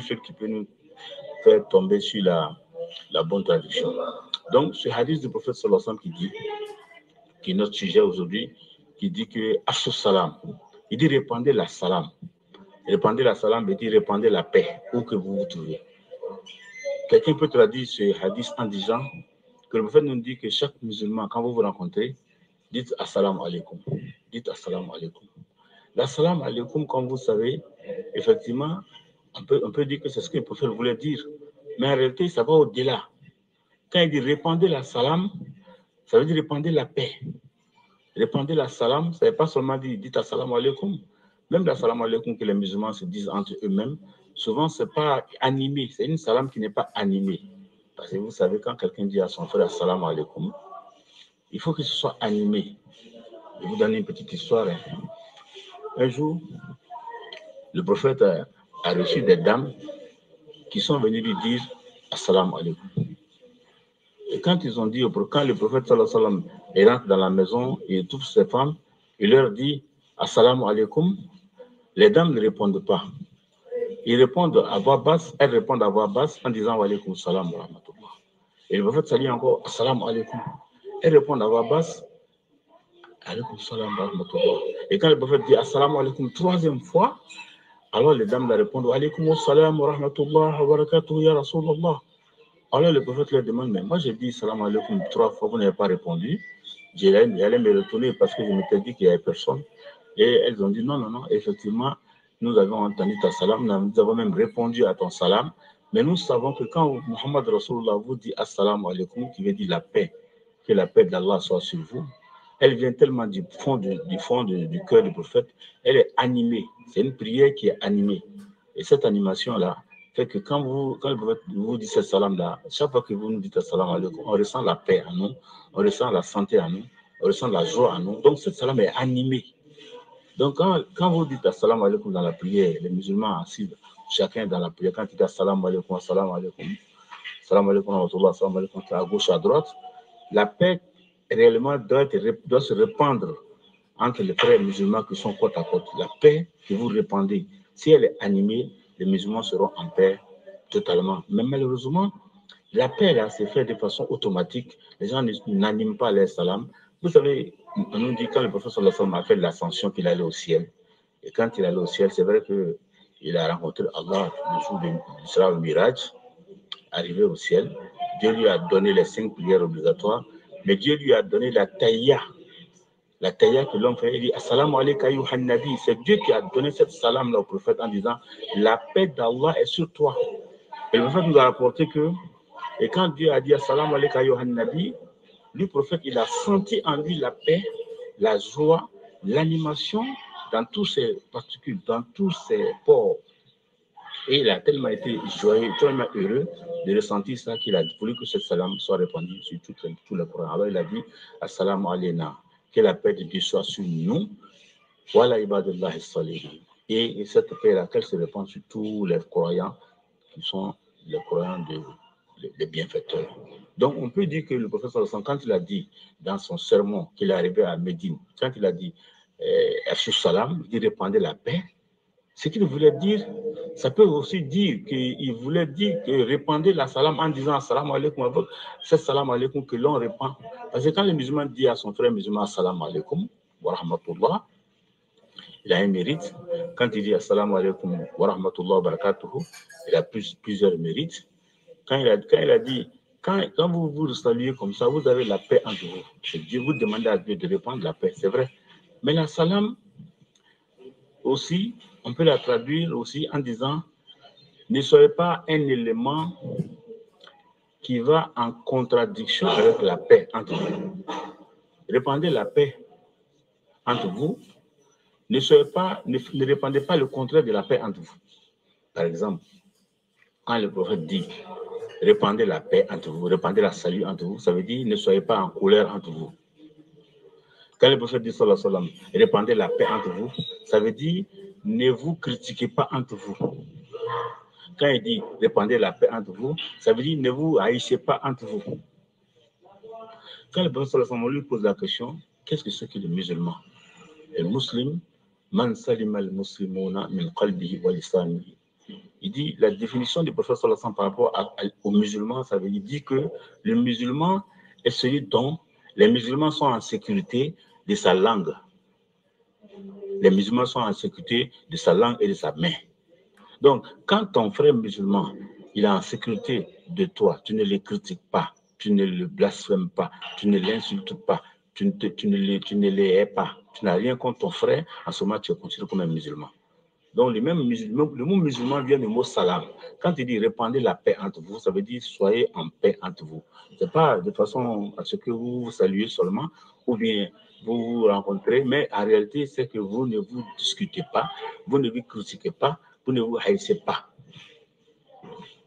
ce qui peut nous faire tomber sur la bonne traduction. Donc, ce hadith du prophète sallallahu alayhi wa sallam qui est notre sujet aujourd'hui, qui dit que Afshu salam, il dit répandez la salam. Répandez la salam veut dire répandez la paix, où que vous vous trouvez. Quelqu'un peut traduire ce hadith en disant que le prophète nous dit que chaque musulman, quand vous vous rencontrez, dites assalamu alaikum. Dites assalamu alaikum. L'assalamu alaikum, comme vous savez, effectivement, on peut dire que c'est ce que le prophète voulait dire. Mais en réalité, ça va au-delà. Quand il dit répandez la salam, ça veut dire répandez la paix. Répandez la salam, ça ne veut pas seulement dire dites assalamu alaikum. Même l'assalamu alaikum que les musulmans se disent entre eux-mêmes, souvent, ce n'est pas animé. C'est une salam qui n'est pas animée. Parce que vous savez, quand quelqu'un dit à son frère assalamu alaikum, il faut que ce soit animé. Je vais vous donner une petite histoire. Un jour, le prophète a reçu des dames qui sont venues lui dire assalamu alaikum. Et quand ils ont dit, quand le prophète sallallahu alayhi wa sallam rentre dans la maison et il trouve ses femmes, il leur dit assalamu alaikum. Les dames ne répondent pas. Ils répondent à voix basse, elles répondent à voix basse en disant wa alaykum salam wa rahmatullah. Et le prophète salue encore assalamu alaikum. Elles répondent à voix basse alaykum salam wa rahmatullah. Et quand le prophète dit assalamu alaikum troisième fois, alors les dames leur répondent wa alaykum salam wa rahmatullah wa barakatuh ya Rasulallah. Alors le prophète leur demande, mais moi j'ai dit salam alaikum 3 fois, vous n'avez pas répondu. J'allais me retourner parce que je m'étais dit qu'il n'y avait personne. Et elles ont dit non, effectivement, nous avons entendu ta salam, nous avons même répondu à ton salam. Mais nous savons que quand Muhammad Rasulullah vous dit assalamu alaikum, qui veut dire la paix, que la paix d'Allah soit sur vous, elle vient tellement du fond du cœur du prophète, elle est animée. C'est une prière qui est animée. Et cette animation-là fait que quand le prophète vous dit ce salam-là, chaque fois que vous nous dites assalamu alaikum, on ressent la paix en nous, on ressent la santé en nous, on ressent la joie en nous. Donc ce salam est animé. Donc quand vous dites assalamu alaikum dans la prière, les musulmans assis, chacun dans la prière, quand il dit assalamu alaikum, assalamu alaikum, assalamu alaikum, assalamu alaikum, à gauche, à droite, la paix réellement doit se répandre entre les frères musulmans qui sont côte à côte. La paix que vous répandez, si elle est animée, les musulmans seront en paix totalement. Mais malheureusement, la paix là se fait de façon automatique. Les gens n'animent pas les salams. Vous savez, on nous dit quand le prophète sallallahu alayhi wa sallam a fait l'ascension qu'il allait au ciel. Et quand il allait au ciel, c'est vrai qu'il a rencontré Allah le jour du Isra al-Miraj, arrivé au ciel. Dieu lui a donné les 5 prières obligatoires, mais Dieu lui a donné la taïya. La taïya que l'homme fait, il dit assalamu alayka ayyuhan nabi. C'est Dieu qui a donné cette salam là au prophète en disant la paix d'Allah est sur toi. Et le prophète nous a rapporté que, et quand Dieu a dit assalamu alayka ayyuhan nabi, le prophète il a senti en lui la paix, la joie, l'animation dans tous ses particules, dans tous ses pores. Et il a tellement été joyeux, tellement heureux de ressentir ça qu'il a voulu que ce salam soit répandu sur tout le Coran. Alors il a dit assalamu alayna. Que la paix de Dieu soit sur nous, voilà ibadullah salihin. Et cette paix-là, qu'elle se répand sur tous les croyants qui sont les croyants des bienfaiteurs. Donc on peut dire que le prophète sallallahu alayhi wa sallam, quand il a dit dans son sermon qu'il est arrivé à Médine, quand il a dit Afshu salam, il répandait la paix, ce qu'il voulait dire, ça peut aussi dire qu'il voulait dire que répandez la salam en disant assalamu alaikum, c'est salam alaikum que l'on répand. Parce que quand le musulman dit à son frère musulman assalamu alaikum wa rahmatullah, il a un mérite. Quand il dit assalamu alaikum wa rahmatullah wa barakatuhu, il a plusieurs mérites. Quand il a dit, quand vous vous saluez comme ça, vous avez la paix entre vous. Dieu vous demande à Dieu de répandre la paix, c'est vrai. Mais la salam aussi, on peut la traduire aussi en disant ne soyez pas un élément qui va en contradiction avec la paix entre vous. Répandez la paix entre vous. Ne répandez pas le contraire de la paix entre vous. Par exemple, quand le prophète dit répandez la paix entre vous, répandez la salut entre vous, ça veut dire ne soyez pas en colère entre vous. Quand le prophète dit sallallahu alayhi wa sallam, répandez la paix entre vous, ça veut dire ne vous critiquez pas entre vous. Quand il dit répandez la paix entre vous, ça veut dire ne vous haïssez pas entre vous. Quand le prophète sallallahu alayhi wa sallam lui pose la question, qu'est-ce que c'est que le musulman? Le musulman, man salima al-muslimuna min qalbihi wa lisanihi Il dit, la définition du prophète sallallahu alayhi wa sallam par rapport aux musulmans, ça veut dire que le musulman est celui dont les musulmans sont en sécurité de sa langue. Les musulmans sont en sécurité de sa langue et de sa main. Donc, quand ton frère musulman, il est en sécurité de toi, tu ne le critiques pas, tu ne le blasphèmes pas, tu ne l'insultes pas, tu ne le hais pas, tu n'as rien contre ton frère, en ce moment, tu es considéré comme un musulman. Donc, le mot musulman vient du mot salam. Quand il dit répandez la paix entre vous, ça veut dire soyez en paix entre vous. Ce n'est pas de façon à ce que vous vous saluez seulement, ou bien vous vous rencontrez, mais en réalité, c'est que vous ne vous discutez pas, vous ne vous critiquez pas, vous ne vous haïssez pas.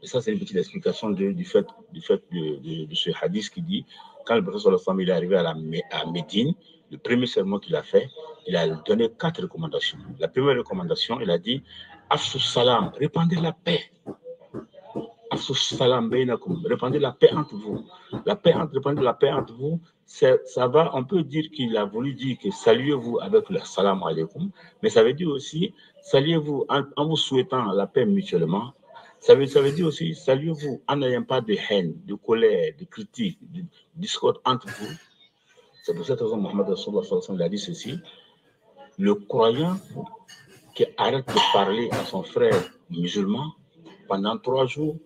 Et ça, c'est une petite explication du fait de ce hadith qui dit, quand le prophète sallallahu alayhi wa sallam est arrivé à Médine, le premier sermon qu'il a fait, il a donné 4 recommandations. La première recommandation, il a dit, Afshu salam, répandez la paix. Afshu salam bainakum, répandez la paix entre vous. Répandez la paix entre vous, ça va, on peut dire qu'il a voulu dire que saluez-vous avec le salam alaikum, mais ça veut dire aussi, saluez-vous en vous souhaitant la paix mutuellement. Ça veut dire aussi, saluez-vous en n'ayant pas de haine, de colère, de critique, de discorde entre vous. C'est pour cette raison que Mohammed Rasulullah a dit ceci. Le croyant qui arrête de parler à son frère musulman pendant 3 jours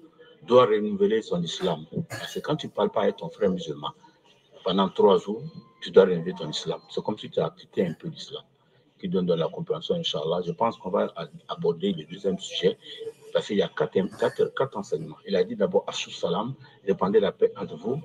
doit renouveler son islam. Parce que quand tu ne parles pas avec ton frère musulman pendant 3 jours, tu dois renouveler ton islam. C'est comme si tu as quitté un peu l'islam, qui donne de la compréhension, Inch'Allah. Je pense qu'on va aborder le deuxième sujet, parce qu'il y a 4 enseignements. Il a dit d'abord, Afshu salam, répandez la paix entre vous.